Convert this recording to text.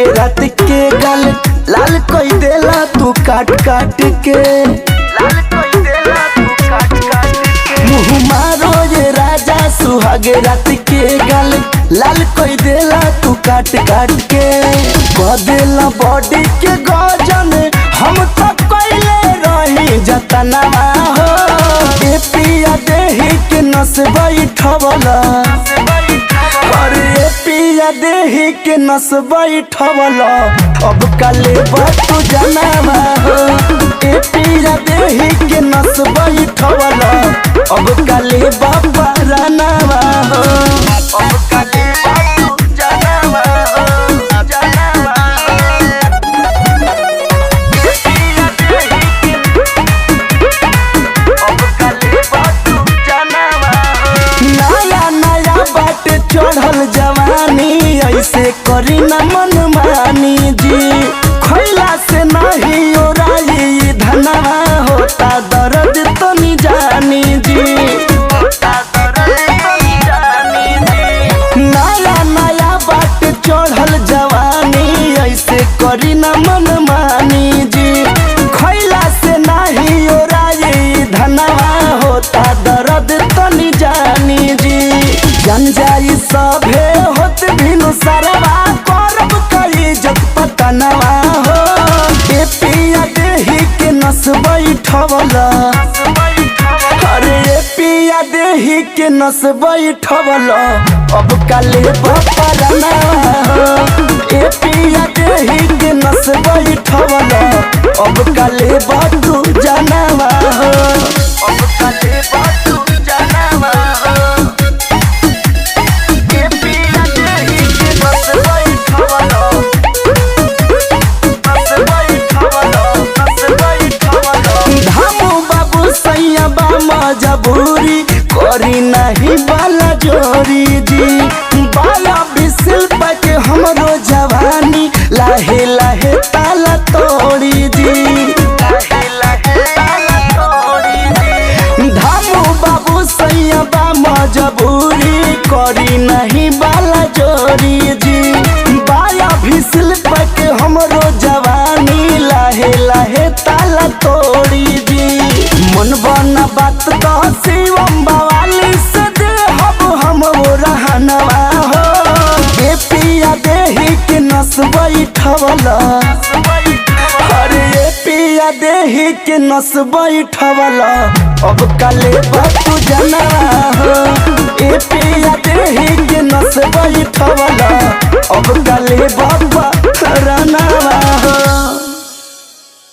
सुहागे रात के गाल लाल कोई देला तू काट काट के, लाल कोई देला तू काट काट के। मुँह मारो ये राजा सुहागे रात के गाल लाल कोई देला तू काट काट के। बदेला बॉडी के गजन हम तो कोइले रही जतनवा हो। ए पिया देही के नस बैठवला, अरे पिया देही के नस बैठवला अब काले तू जनवा हो। ए पिया देही के नस बैठवला अब काले बाबा रनवा हो। अब काले तू जनवा हो, जनवा हो। ए पिया देही के अब काले तू जनवा हो। नया नया बाट चढ़ल जवानी ऐसे करी न मन मानी जी। खैला से नहीं ओराई धनवा होता दर्द तो नहीं जानी जी, होता दर्द तो नहीं जानी जी। नया नया बाट चढ़ल जवानी ऐसे करी न मन मानी जी। खैला से नहीं ओराई धनवा होता दर्द तो नहीं जानी जी। जन जाई सभे होत भिनु सरवा करब कई जत पतनवा हो। ए पिया देही के नस बैठवला, अरे ए पिया देही के नस बैठवला अब काले बाबा रनवा हो। ए पिया देही के नस बैठवला अब काले बातू जनवा हो। अब काले बातू जनवा हो। मजबूरी करी नहीं बाला जोरी जी। बाला बिसिल के हमरो जवानी लाहे लाहे ताला तोड़ी जी, लाहे लाहे ताला तोड़ी जी। धामू बाबू सैया बा मजबूरी करी नहीं बाला जोरी जी। बाला बिसिल के हमरो जवानी लाहे लाहे ताला तोड़ी जी। मन बना बात तो शिवम बवाली से दे हम वो रहनवा हो। ए पिया देही के नस बैठवला, अरे ए पिया देही के नस बैठवला अब काले बातू जनवा हो। ए पिया देही के नस बैठवला अब काले बाबा